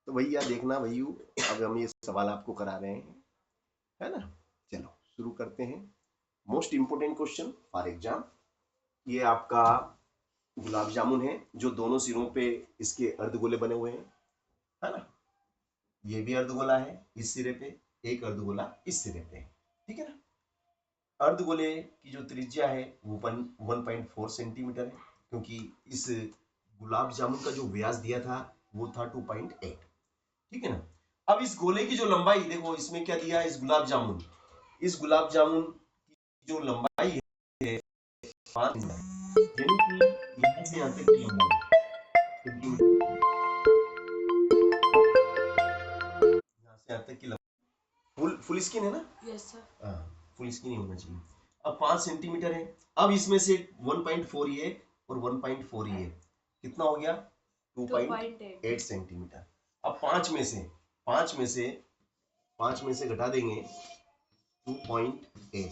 तो भैया देखना भैयू, अब हम ये सवाल आपको करा रहे हैं, है ना। चलो शुरू करते हैं। Most important question for exam, ये आपका गुलाब जामुन है जो दोनों सिरों पे इसके अर्धगोले बने हुए हैं, है ना। ये भी अर्धगोला है इस सिरे पे, एक अर्धगोला इस सिरे पे, ठीक है ना। अर्धगोले की जो त्रिज्या है वो 1.4 सेंटीमीटर है, क्योंकि इस गुलाब जामुन का जो व्यास दिया था वो था 2.8, ठीक है ना। अब इस गोले की जो लंबाई देखो, इसमें क्या दिया है, इस गुलाब जामुन की जो लंबाई है 5 यानी कि यहाँ से यहाँ तक की लंबाई, यहाँ से यहाँ तक की लंबाई फुल फुल स्किन है ना। Yes sir. हाँ, फुल स्किन ही होना चाहिए। अब 5 सेंटीमीटर है। अब इसमें से 1.4 ये और 1.4 ये कितना हो गया, 2.8 सेंटीमीटर। अब पांच में से घटा देंगे 2.8,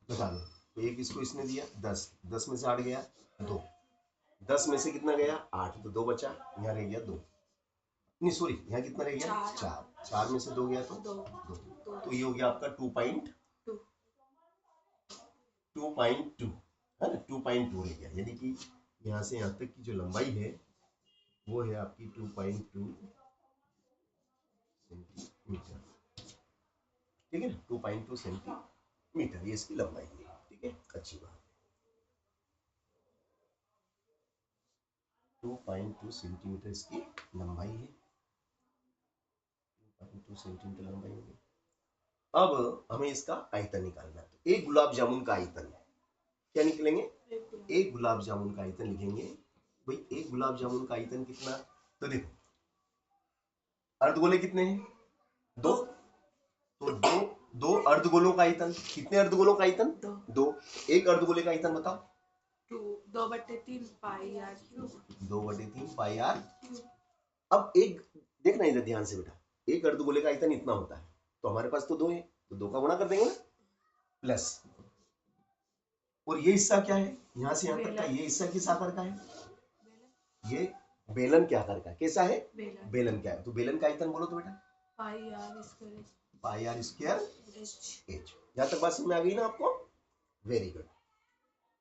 घटा दो तो एक इसको इसने दिया 10, 10 में से 8 गया 2, 10 में से कितना गया 8, तो 2 बचा, यहाँ रह गया 2, नहीं सॉरी यहाँ कितना रह गया 4, 4 में से 2 गया तो 2, तो ये हो गया आपका 2.2 है ना, 2.2 रह गया। यानी कि यहाँ से यहाँ तक की जो लंबाई है वो है आपकी 2.2 सेंटीमीटर, ठीक है ना, 2.2 सेंटीमीटर ये इसकी लंबाई है, ठीक है, अच्छी बात। 2.2 सेंटीमीटर इसकी लंबाई है, 2.2 सेंटीमीटर लंबाई होगी। अब हमें इसका आयतन निकालना है, तो एक गुलाब जामुन का आयतन क्या निकलेंगे, एक गुलाब जामुन का आयतन लिखेंगे। भाई एक गुलाब जामुन का आयतन कितना, तो देखो अर्धगोले कितने हैं, 2, तो दो अर्धगोलों का आयतन, कितने अर्धगोलों का आयतन, 2, एक अर्धगोले का आयतन बताओ, 2/3 पाई आर क्यूब, 2/3 पाई आर। अब एक देखना इधर ध्यान से बेटा, एक अर्धगोले का आयतन इतना होता है, तो हमारे पास तो 2 है, तो 2 का गुणा कर देंगे ना, प्लस, और ये हिस्सा क्या है, यहाँ से यहाँ तक का ये हिस्सा किस आकार का है, ये बेलन के आकार का, कैसा है, बेलन क्या है, तो बेलन का आयतन बोलो तो बेटा, पाई आर स्क्वायर एच। यहाँ तक बात समझ में आ गई ना आपको, वेरी गुड।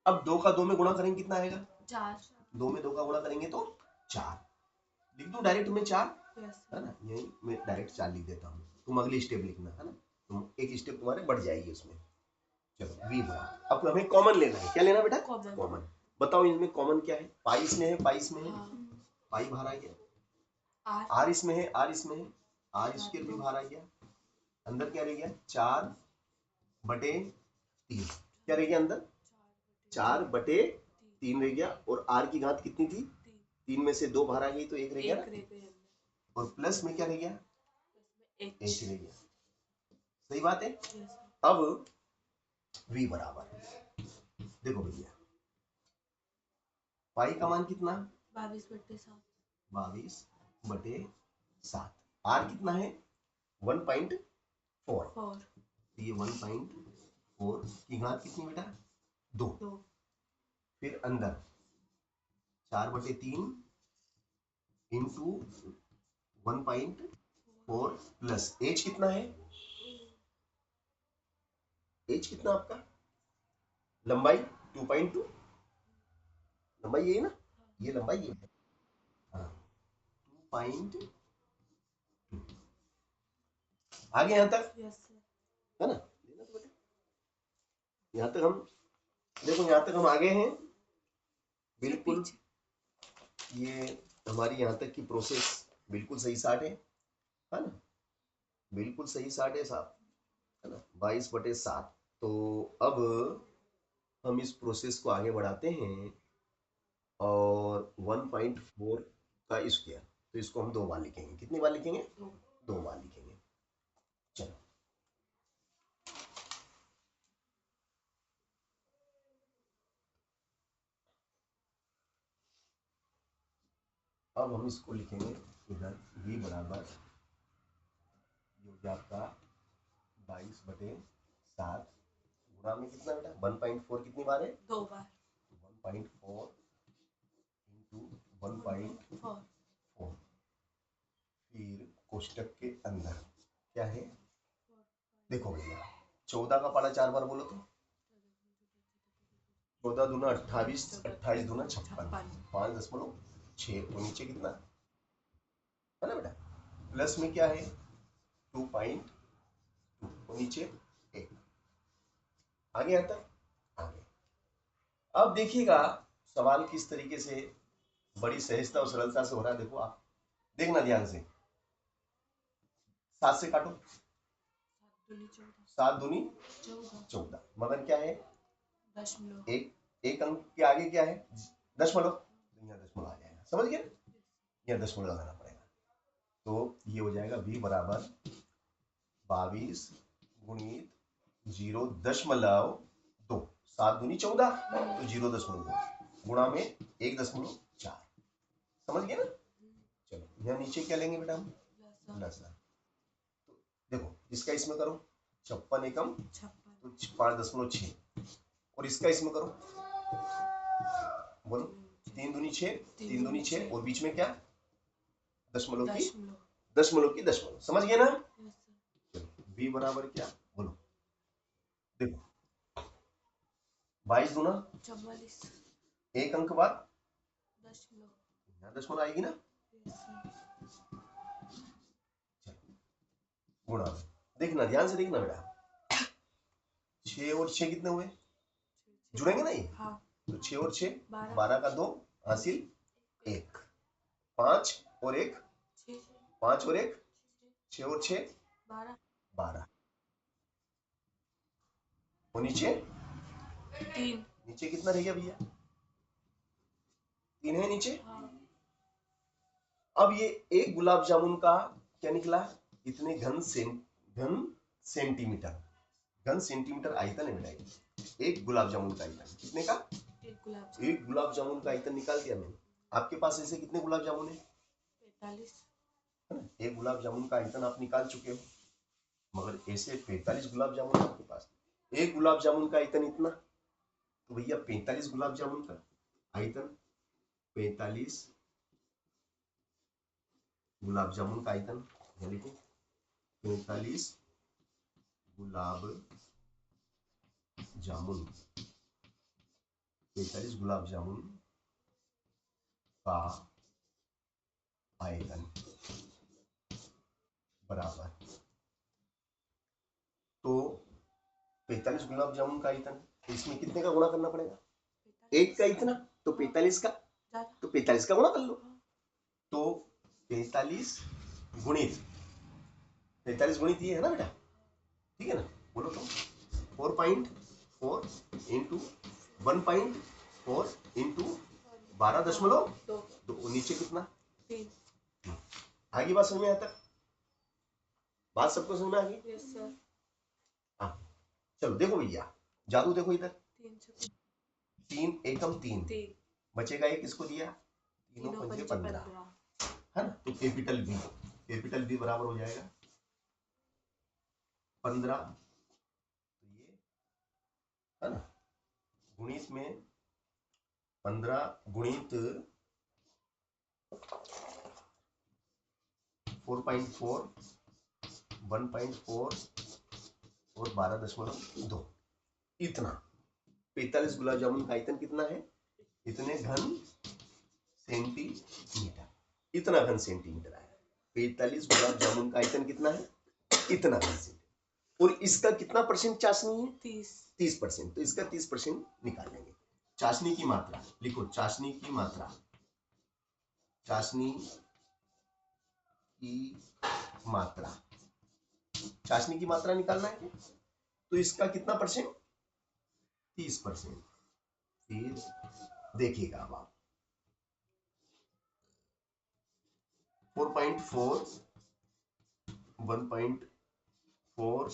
अब 2 का 2 में गुणा करेंगे कितना आएगा, 4, 2 में 2 का गुणा करेंगे तो 4, लिख दूं डायरेक्ट में 4, है ना, यही मैं डायरेक्ट 4 लिख देता हूँ, तुम अगली स्टेप लिखना, है ना, तुम एक स्टेप तुम्हारे बढ़ जाएगी उसमें। चलो वी बराबर, अब हमें कॉमन लेना है, क्या लेना बेटा, कॉमन। बताओ इनमें कॉमन क्या है, पाई इसमें है, पाई इसमें है, पाई बाहर आ गया, आर इसमें है, आर इसमें है, आर स्क्वायर भी बाहर आ गया, अंदर क्या रह गया 4/3, क्या रह गया अंदर 4/3 रह गया, और आर की घात कितनी थी, 3 में से 2 बाहर आ गई तो 1 रह गया ना, और प्लस में क्या रह गया, एच रह गया, सही बात है। अब v बराबर, देखो भैया पाई का मान कितना, 22/7, आर कितना है 1.4, तो ये 1.4 की घात कितनी बेटा 2, फिर अंदर 4/3 इंटू 1.4 प्लस एच कितना है, एच कितना आपका लंबाई 2.2, लंबाई यही ना, ये लंबाई ये है, हाँ 2.2, आगे यहां तक है ना, यहां तक हम देखो, यहां तक हम आगे हैं बिल्कुल, ये हमारी यहां तक की प्रोसेस बिल्कुल सही साठ है ना, बिल्कुल सही साठ है साहब, है ना, 22/7। तो अब हम इस प्रोसेस को आगे बढ़ाते हैं, और 1.4 का स्क्वायर, तो इसको हम 2 बार लिखेंगे, कितनी बार लिखेंगे 2 बार लिखेंगे। चलो अब हम इसको लिखेंगे इधर v बराबर, जो कि आपका 22/7 गुणा में कितना बेटा 1.4 कितनी बार है 2 बार, 1.4 इंटू 1.4, कोष्टक के अंदर क्या है, देखो भैया 14 का पारा 4 बार बोलो तो 14 दूना 28, 28 दूना 56, 5.6 और नीचे कितना है ना बेटा, प्लस में क्या है 2.2 और नीचे 1, आगे आता आगे। अब देखिएगा सवाल किस तरीके से बड़ी सहजता और सरलता से हो रहा है, देखो आप देखना ध्यान से। 7 से काटो, 7 दूनी 14, मगर क्या है एक अंक के आगे क्या है दशमलव, यहाँ दशमलव आ जाएगा, समझ गए, यहाँ दशमलव लगाना पड़ेगा। तो ये हो जाएगा v बराबर 22 गुणित 0.2, 7 दूनी 14 तो 0.2 गुणा में 1.4, समझ गए ना। चलो यहाँ नीचे क्या लेंगे बेटा हम, प्लस। तो देखो इसका इसमें करो 56 एकम तो 5.6 और इसका इसमें करो बोलो 3 दूनी 6, 3 दूनी 6 और बीच में क्या दशमलव की दशमलव, समझ गए ना। v बराबर क्या बोलो, देखो 22 दूना 44, एक अंक बाद दशमलव आएगी ना, गुणा, देखना ध्यान से देखना बेटा, 6 और 6 कितने हुए, जुड़ेंगे ना ये, तो 6 और 6 12 का 2 हासिल 1, 5 और 1 5 और 1 6 और 6 12 और नीचे 3, नीचे कितना रह गया भैया 3 है नीचे। अब ये एक गुलाब जामुन का क्या निकला, इतने घन सेंटीमीटर आयतन है बेटा, एक गुलाब जामुन का आयतन कितने का, एक गुलाब जामुन का आयतन निकाल दिया मैंने। आपके पास ऐसे कितने गुलाब जामुन है 45, है ना, एक गुलाब जामुन का आयतन आप निकाल चुके हो, मगर ऐसे 45 गुलाब जामुन आपके पास, एक गुलाब जामुन का आयतन इतना, तो भैया 45 गुलाब जामुन का आयतन, 45 गुलाब जामुन का आयतन, यानी कि 45 गुलाब जामुन, 45 गुलाब जामुन का आयतन बराबर, तो 45 गुलाब जामुन का आयतन, तो इसमें कितने का गुणा करना पड़ेगा, एक का इतना, तो 45 का, तो 45 का गुणा कर लो, तो 45 गुणित ये है ना बेटा, ठीक है ना, बोलो तो 4.4 इंटू 1.4 इंटू 12.2, नीचे कितना, आगे बात समझ में आता, बात सबको समझ में आ गई। Yes sir. हाँ चलो देखो भैया जादू देखो इधर, 3 एकम 3 बचेगा एक, किसको दिया, तीनों पंजे 15 है ना, तो कैपिटल बी बराबर हो जाएगा 15, तो ये है ना, गुणित में 15 गुणित 4.4 1.4 और 12.2, इतना 45 गुलाब जामुन का आयतन कितना है, इतने घन सेंटीमीटर, इतना घन सेंटीमीटर आया, 45 गुलाब जामुन का आयतन कितना है, इतना घन सेंटीमीटर, और इसका कितना परसेंट चाशनी है 30%, तो इसका 30% निकाल लेंगे। चाशनी की मात्रा लिखो, चाशनी की मात्रा चाशनी की मात्रा निकालना है, तो इसका कितना परसेंट 30%, फिर देखिएगा अब आप 4.4 1.4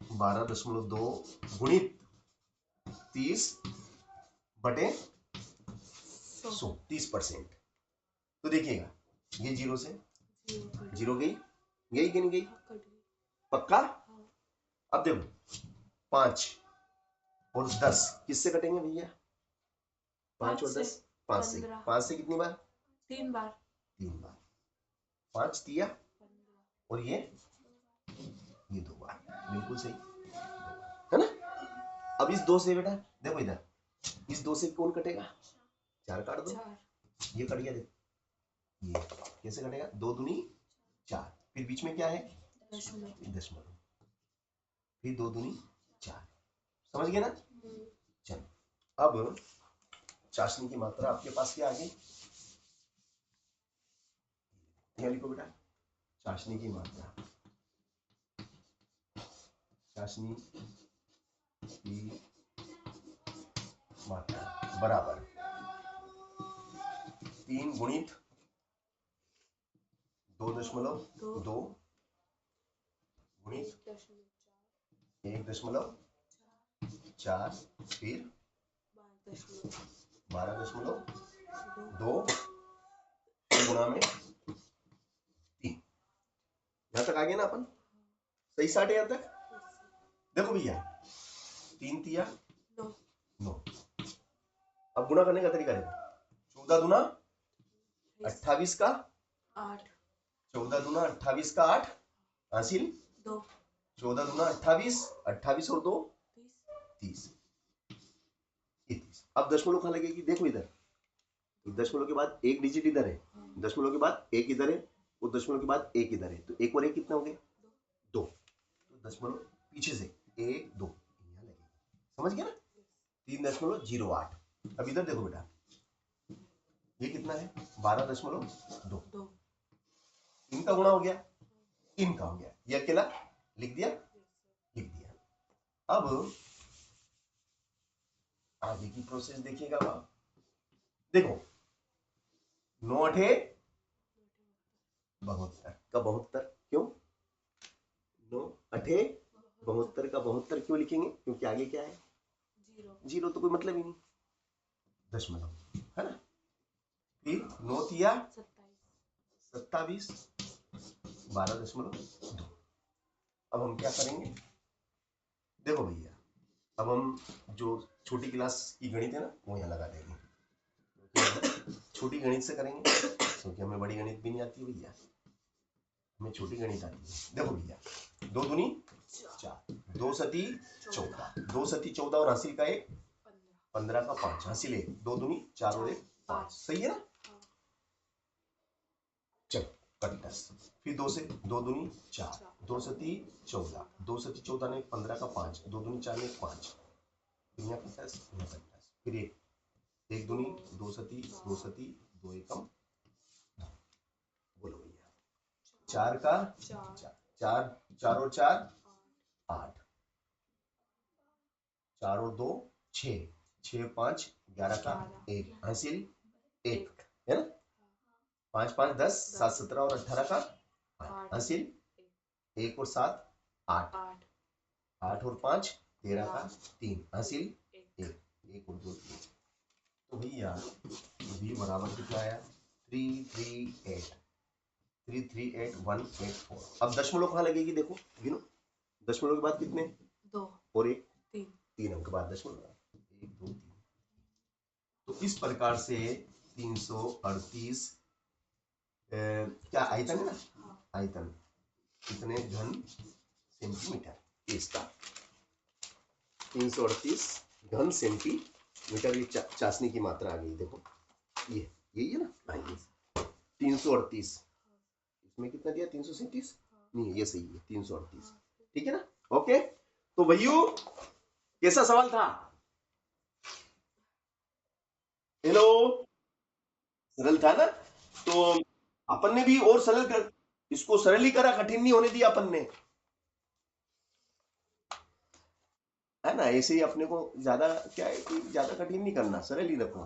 12.2 गुणित 30/100, 30%, तो देखिएगा ये 0 से 0 गई कि नहीं गई, पक्का। अब देखो 5 और 10 किससे कटेंगे भैया, 5 और 10 5 से कितनी बार, 3 बार, 5 दिया और ये 2 बार, बिल्कुल सही, है ना। अब इस 2 से बेटा देखो इधर, इस 2 से कौन कटेगा, 4 काट दो, 4 ये कट गया, देखो ये कैसे कटेगा, 2 दूनी 4, फिर बीच में क्या है, दशमलव, फिर 2 दूनी 4, समझ गए ना। चलो अब चाशनी की मात्रा आपके पास क्या आ गई, यहाँ लिखो बेटा, चाशनी की मात्रा, चाशनी की मात्रा बराबर 3 गुणित 2.2 गुणित 1.4 फिर 12.2 गुणा में 3। यहां तक आ गया ना अपन, सही साठ है यहां तक। देखो भैया 3 तिया 9, अब गुणा करने का तरीका देखो, 14 दूना 28 का 8, 14 दूना 28 का 8 हासिल 2, 14 दूना 28, 28 और 2 30, 30। अब दशमलव कहाँ लगेगी, देखो इधर, दशमलव के बाद एक डिजिट इधर है, दशमलव के बाद एक इधर है, वो दशमलव के बाद एक इधर है, तो एक और एक कितना हो गया, 2, तो दशमलव पीछे से 1 2 यहाँ लगेगी, समझ गया ना, 3.08। अब इधर देखो बेटा, ये कितना है, 12.2, इनका गुणा हो गया, इनका हो गया, ये अकेला लिख दिया, अब आगे की प्रोसेस देखिएगा आप, देखो 9 8 72 का 72, क्यों 9 8 72 का 72 क्यों लिखेंगे, क्योंकि आगे क्या है, 0, तो कोई मतलब ही नहीं, दशमलव, है ना। फिर 9 तिया 27, 12.2। अब हम क्या करेंगे, देखो भैया, अब हम जो छोटी क्लास की गणित है ना वो यहाँ लगा देंगे, छोटी गणित से करेंगे, क्योंकि हमें बड़ी गणित भी नहीं आती भैया, हमें छोटी गणित आती है। देखो भैया 2 दूनी 4, 2 सती 14, 2 सती 14 और हासिल का 1 15 का 5 हासिल 1, 2 दूनी 4 और 1 5, सही है ना। चलो कट, फिर 2 से 2 दूनी 4, 2 सती 14, 2 सती 14 ने 15 का 5, 2 दूनी 4 ने 5, यहाँ 50, यहाँ 50, फिर 1 दूनी 2 सती 2 सती 2 एकम, बोलो भैया 4 का 4, 4 और 4 8, 4 और 2 6, 6 5 11 का 1 हासिल 1, है ना, 5 5 10 7 17 और 18 का 8 हासिल 1 और 7 8, 8 और 5 13 का 3 हासिल 1 और 2 3। तो भैया v बराबर कितना आया, 338, 338184। अब दशमलव कहाँ लगेगी, देखो गिनो, दशमलव के बाद कितने, 2 और 1 3, 3 अंक बाद दशमलव, 1 2 3। तो इस प्रकार से 338 क्या आयतन है ना, आयतन कितने घन सेंटीमीटर, इसका 338 घन सेंटीमीटर ये चाशनी की मात्रा आ गई। देखो ये यही है ना, ये 338, इसमें कितना दिया 337, नहीं ये सही है 338, ठीक है ना। ओके, तो भैया कैसा सवाल था, हेलो, सरल था ना। तो अपन ने भी और सरल कर, इसको सरल ही करा, कठिन नहीं होने दिया अपन ने, है ना। ऐसे ही अपने को ज्यादा क्या है कि ज्यादा कठिन नहीं करना, सरल ही रखो।